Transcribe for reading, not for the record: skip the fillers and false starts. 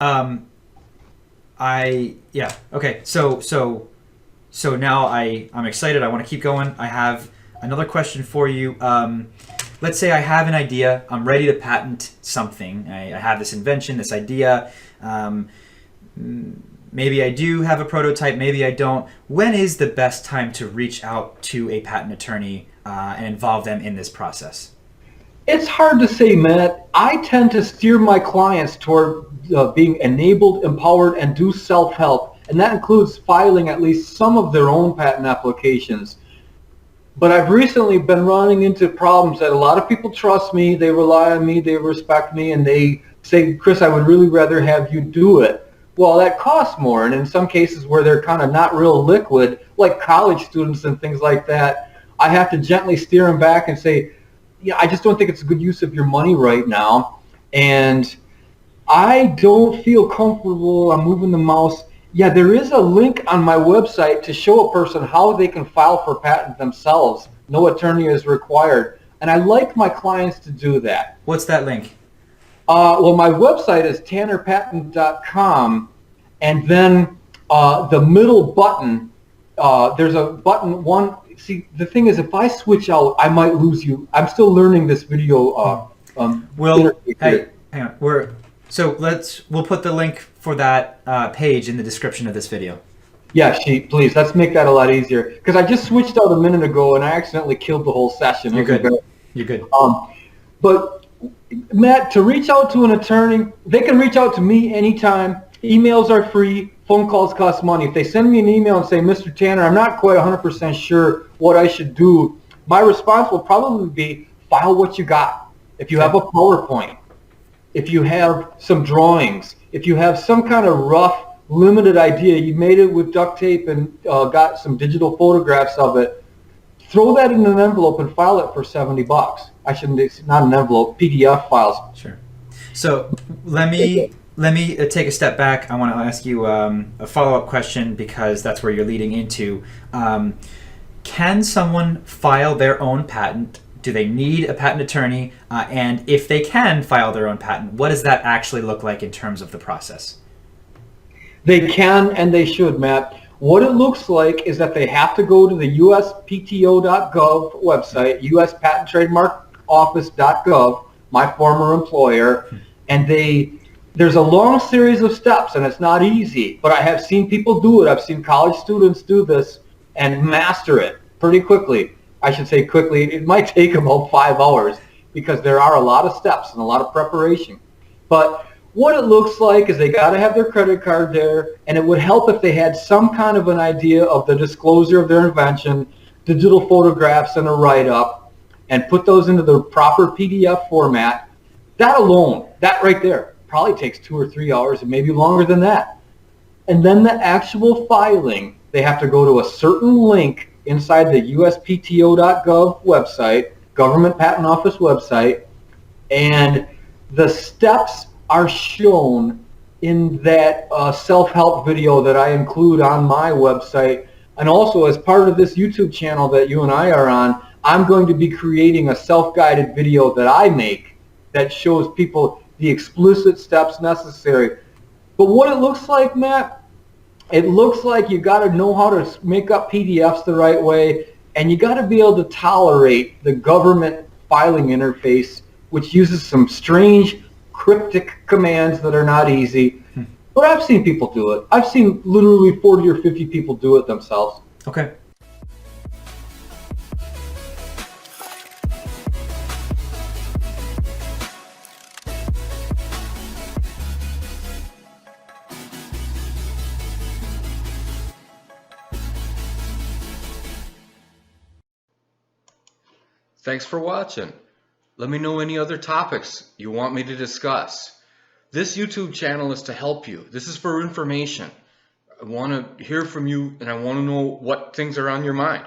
Um, yeah, okay. So now I'm excited. I want to keep going. I have another question for you. Let's say I have an idea. I'm ready to patent something. I have this invention, this idea. Um, Maybe I do have a prototype. Maybe I don't. When is the best time to reach out to a patent attorney and involve them in this process? It's hard to say, Matt. I tend to steer my clients toward being enabled, empowered, and do self-help, and that includes filing at least some of their own patent applications. But I've recently been running into problems that a lot of people trust me, they rely on me, they respect me, and they say, Chris, I would really rather have you do it. Well, that costs more, and in some cases where they're kind of not real liquid, like college students and things like that, I have to gently steer them back and say, yeah, I just don't think it's a good use of your money right now. And I don't feel comfortable. I'm moving the mouse. Yeah, there is a link on my website to show a person how they can file for patent themselves. No attorney is required. And I like my clients to do that. What's that link? Well, my website is tannerpatent.com. And then the middle button, there's a button one. See, the thing is, if I switch out, I might lose you. I'm still learning this video Well, interface hey, here. hang on. We'll put the link for that page in the description of this video. Yeah, please. Let's make that a lot easier. Because I just switched out a minute ago and I accidentally killed the whole session. You're It was good. embarrassing. You're good. But Matt, to reach out to an attorney, they can reach out to me anytime. Emails are free. Phone calls cost money. If they send me an email and say, Mr. Tanner, I'm not quite 100% sure what I should do, my response will probably be, file what you got. If you have a PowerPoint, if you have some drawings, if you have some kind of rough, limited idea, you made it with duct tape and got some digital photographs of it, throw that in an envelope and file it for $70. I shouldn't, it's not an envelope, PDF files. Sure. So let me take a step back. I want to ask you a follow-up question because that's where you're leading into. Can someone file their own patent? Do they need a patent attorney? And if they can file their own patent, what does that actually look like in terms of the process? They can and they should, Matt. What it looks like is that they have to go to the USPTO.gov website, USPatentTrademarkOffice.gov, my former employer, and there's a long series of steps, and it's not easy, but I have seen people do it. I've seen college students do this and master it pretty quickly. I should say quickly. It might take about 5 hours because there are a lot of steps and a lot of preparation. But what it looks like is they got to have their credit card there, and it would help if they had some kind of an idea of the disclosure of their invention, digital photographs and a write-up, and put those into the proper PDF format. That alone, that right there, probably takes 2 or 3 hours and maybe longer than that. And then the actual filing, they have to go to a certain link inside the USPTO.gov website, Government Patent Office website, and the steps are shown in that self-help video that I include on my website. And also, as part of this YouTube channel that you and I are on, I'm going to be creating a self-guided video that I make that shows people the explicit steps necessary. But what it looks like, Matt, it looks like you got to know how to make up PDFs the right way, and you got to be able to tolerate the government filing interface, which uses some strange cryptic commands that are not easy. But I've seen people do it. I've seen literally 40 or 50 people do it themselves. Okay. Thanks for watching. Let me know any other topics you want me to discuss. This YouTube channel is to help you. This is for information. I want to hear from you and I want to know what things are on your mind.